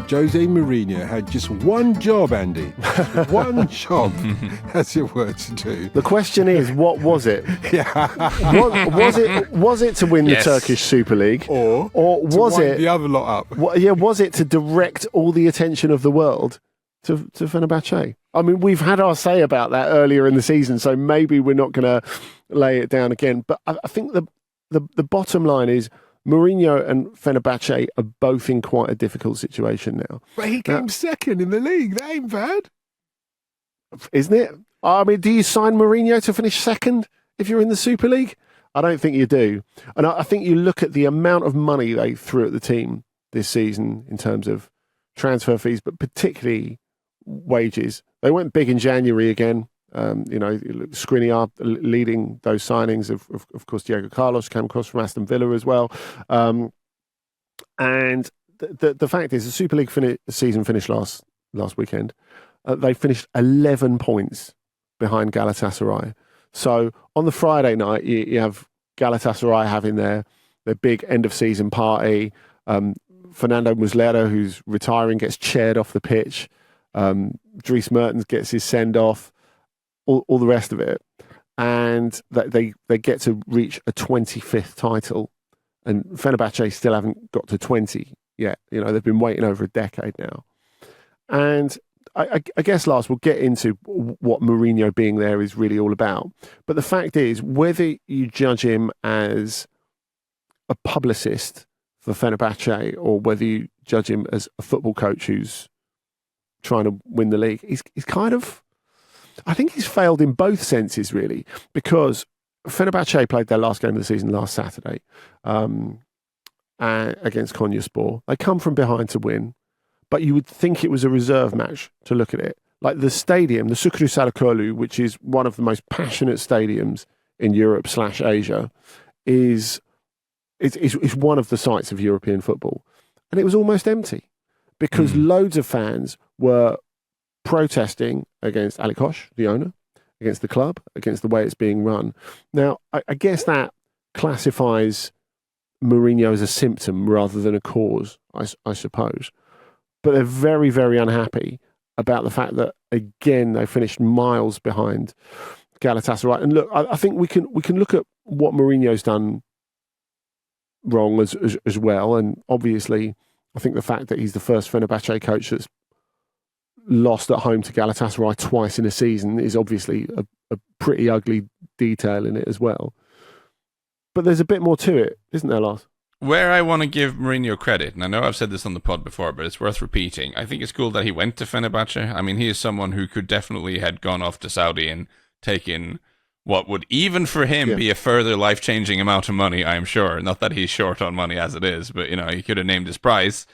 José Mourinho had just one job, Andy. One job, as it were, to do. The question is, what was it? Yeah. Was it to win the Turkish Super League, or was it the other lot up? Was it to direct all the attention of the world to Fenerbahçe? I mean, we've had our say about that earlier in the season, so maybe we're not going to lay it down again. But I think the bottom line is Mourinho and Fenerbahçe are both in quite a difficult situation now. But he came second in the league. That ain't bad. Isn't it? I mean, do you sign Mourinho to finish second if you're in the Super League? I don't think you do. And I think you look at the amount of money they threw at the team this season in terms of transfer fees, but particularly wages. They went big in January again. Skriniar leading those signings. Of course, Diego Carlos came across from Aston Villa as well. And the fact is, the Super League season finished last weekend. They finished 11 points behind Galatasaray. So on the Friday night, you have Galatasaray having their big end of season party. Fernando Muslera, who's retiring, gets chaired off the pitch. Dries Mertens gets his send off. All the rest of it, and they get to reach a 25th title, and Fenerbahçe still haven't got to 20 yet. They've been waiting over a decade now, and I guess, Lars, we'll get into what Mourinho being there is really all about. But the fact is, whether you judge him as a publicist for Fenerbahçe or whether you judge him as a football coach who's trying to win the league, he's kind of, I think he's failed in both senses, really, because Fenerbahçe played their last game of the season last Saturday against Konyaspor. They come from behind to win, but you would think it was a reserve match to look at it. Like the stadium, the Sukru Saracoğlu, which is one of the most passionate stadiums in Europe/Asia, is one of the sights of European football. And it was almost empty because loads of fans were protesting against Ali Koç, the owner, against the club, against the way it's being run. Now, I guess that classifies Mourinho as a symptom rather than a cause, I suppose. But they're very, very unhappy about the fact that, again, they finished miles behind Galatasaray. And look, I think we can look at what Mourinho's done wrong as well. And obviously, I think the fact that he's the first Fenerbahçe coach that's lost at home to Galatasaray twice in a season is obviously a pretty ugly detail in it as well. But there's a bit more to it, isn't there, Lars? Where I want to give Mourinho credit, and I know I've said this on the pod before, but it's worth repeating. I think it's cool that he went to Fenerbahçe. I mean, he is someone who could definitely had gone off to Saudi and taken what would, even for him, be a further life-changing amount of money, I'm sure. Not that he's short on money as it is, but, he could have named his price.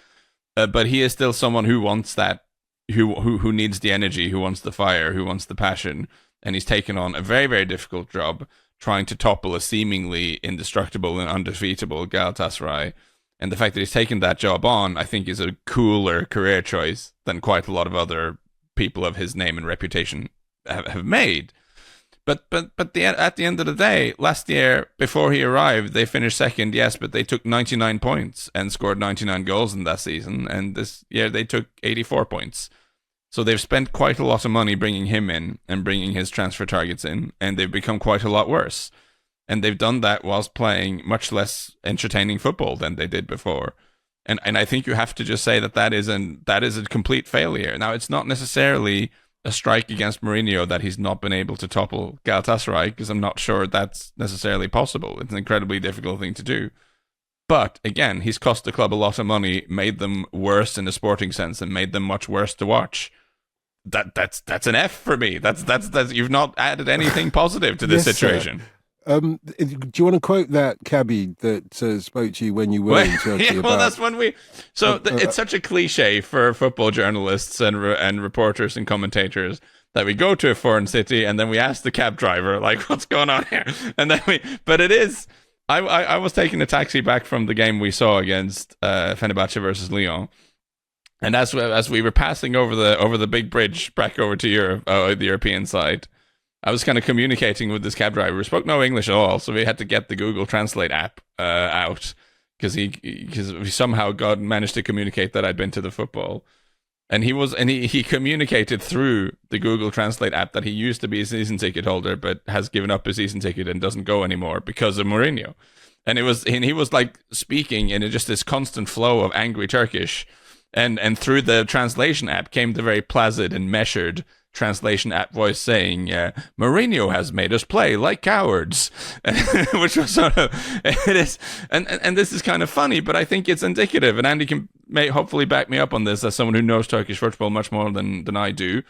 But he is still someone who wants that, who needs the energy, who wants the fire, who wants the passion, and he's taken on a very, very difficult job trying to topple a seemingly indestructible and undefeatable Galatasaray. And the fact that he's taken that job on, I think, is a cooler career choice than quite a lot of other people of his name and reputation have made. But at the end of the day, last year, before he arrived, they finished second, yes, but they took 99 points and scored 99 goals in that season. And this year they took 84 points. So they've spent quite a lot of money bringing him in and bringing his transfer targets in, and they've become quite a lot worse. And they've done that whilst playing much less entertaining football than they did before. And I think you have to just say that is a complete failure. Now, it's not necessarily a strike against Mourinho that he's not been able to topple Galatasaray, because I'm not sure that's necessarily possible. It's an incredibly difficult thing to do. But again, he's cost the club a lot of money, made them worse in a sporting sense, and made them much worse to watch. That's an F for me. That's you've not added anything positive to this situation. Do you want to quote that cabbie that spoke to you when you were in Turkey? Yeah, well, that's when we. So it's such a cliche for football journalists and reporters and commentators that we go to a foreign city and then we ask the cab driver, like, what's going on here? And then but it is. I was taking a taxi back from the game we saw against Fenerbahçe versus Lyon. And as we were passing over the big bridge back over to Europe, the European side, I was kind of communicating with this cab driver who spoke no English at all, so we had to get the Google Translate app out because we somehow managed to communicate that I'd been to the football. And he communicated through the Google Translate app that he used to be a season ticket holder, but has given up his season ticket and doesn't go anymore because of Mourinho. And he was like speaking in just this constant flow of angry Turkish, and through the translation app came the very placid and measured translation app voice saying, Mourinho has made us play like cowards, which was sort of, it is, and this is kind of funny, but I think it's indicative, and Andy may hopefully back me up on this as someone who knows Turkish football much more than I do.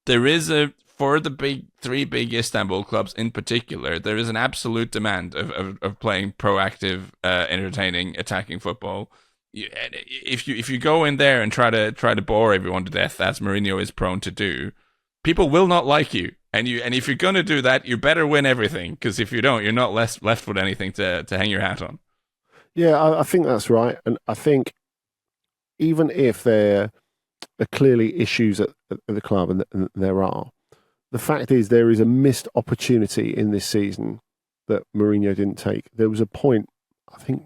There is for the three big Istanbul clubs in particular, there is an absolute demand of playing proactive, entertaining, attacking football. If you go in there and try to bore everyone to death, as Mourinho is prone to do, people will not like you. And if you're going to do that, you better win everything, because if you don't, you're not left with anything to hang your hat on. Yeah, I think that's right. And I think even if there are clearly issues at the club, and there are, the fact is there is a missed opportunity in this season that Mourinho didn't take. There was a point, I think,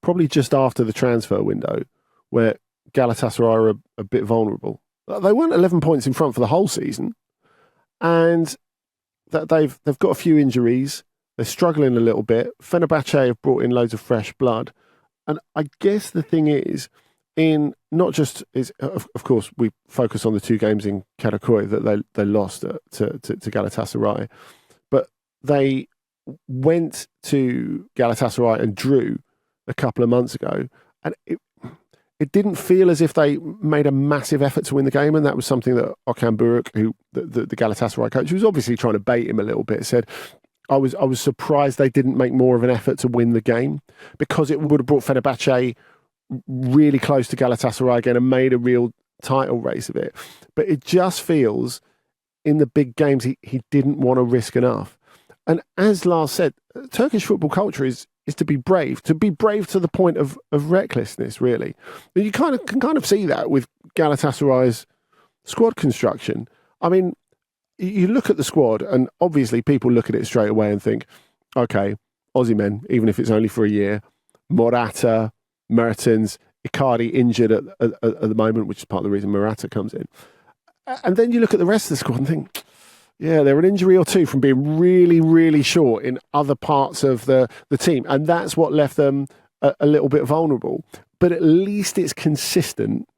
probably just after the transfer window, where Galatasaray are a bit vulnerable. They weren't 11 points in front for the whole season, and that they've got a few injuries. They're struggling a little bit. Fenerbahçe have brought in loads of fresh blood, and I guess the thing is, in not just is of course we focus on the two games in Karaköy that they lost to Galatasaray, but they went to Galatasaray and drew a couple of months ago, and it didn't feel as if they made a massive effort to win the game, and that was something that Okan Buruk, who the Galatasaray coach, who was obviously trying to bait him a little bit, said, I was surprised they didn't make more of an effort to win the game, because it would have brought Fenerbahçe really close to Galatasaray again and made a real title race of it. But it just feels, in the big games, he didn't want to risk enough. And as Lars said, Turkish football culture is to be brave to the point of recklessness, really. And you can kind of see that with Galatasaray's squad construction. I mean, you look at the squad, and obviously people look at it straight away and think, okay, Aussie men, even if it's only for a year, Morata, Mertens, Icardi injured at the moment, which is part of the reason Morata comes in. And then you look at the rest of the squad and think, yeah, they're an injury or two from being really, really short in other parts of the team. And that's what left them a little bit vulnerable. But at least it's consistent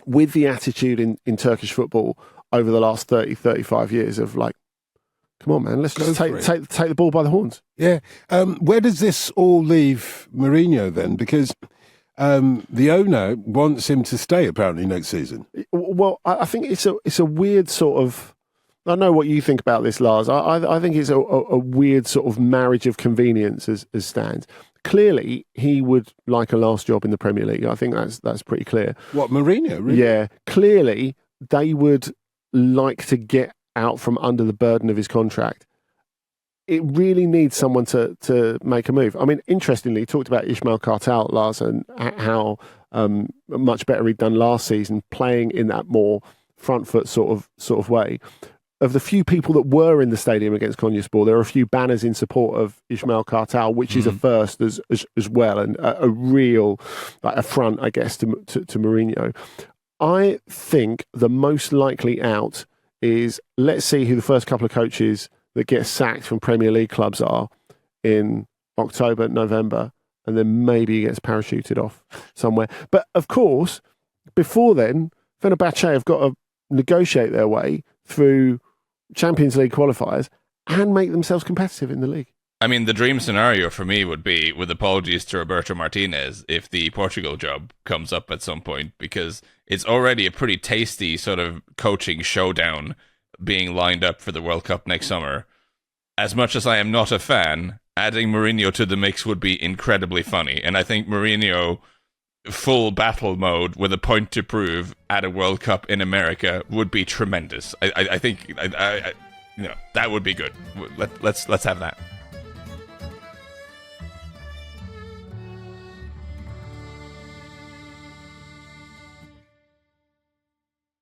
with the attitude in Turkish football over the last 30, 35 years of like, come on, man, let's just take the ball by the horns. Yeah. Where does this all leave Mourinho then? Because the owner wants him to stay apparently next season. Well, I think it's a weird sort of, I don't know what you think about this, Lars. I think it's a weird sort of marriage of convenience as stands. Clearly, he would like a last job in the Premier League. I think that's pretty clear. What, Mourinho? Really? Yeah. Clearly, they would like to get out from under the burden of his contract. It really needs someone to make a move. I mean, interestingly, he talked about Ismail Kartal, Lars, and how much better he'd done last season, playing in that more front foot sort of way. Of the few people that were in the stadium against Konyaspor, there are a few banners in support of Ismail Kartal, which is a first as well, and a real affront, I guess, to Mourinho. I think the most likely out is, let's see who the first couple of coaches that get sacked from Premier League clubs are in October, November, and then maybe he gets parachuted off somewhere. But of course, before then, Fenerbahçe have got to negotiate their way through Champions League qualifiers and make themselves competitive in the league. I mean, the dream scenario for me would be, with apologies to Roberto Martinez, if the Portugal job comes up at some point, because it's already a pretty tasty sort of coaching showdown being lined up for the World Cup next summer. As much as I am not a fan, adding Mourinho to the mix would be incredibly funny. And I think Mourinho, full battle mode with a point to prove at a World Cup in America, would be tremendous. I think that would be good. Let's have that.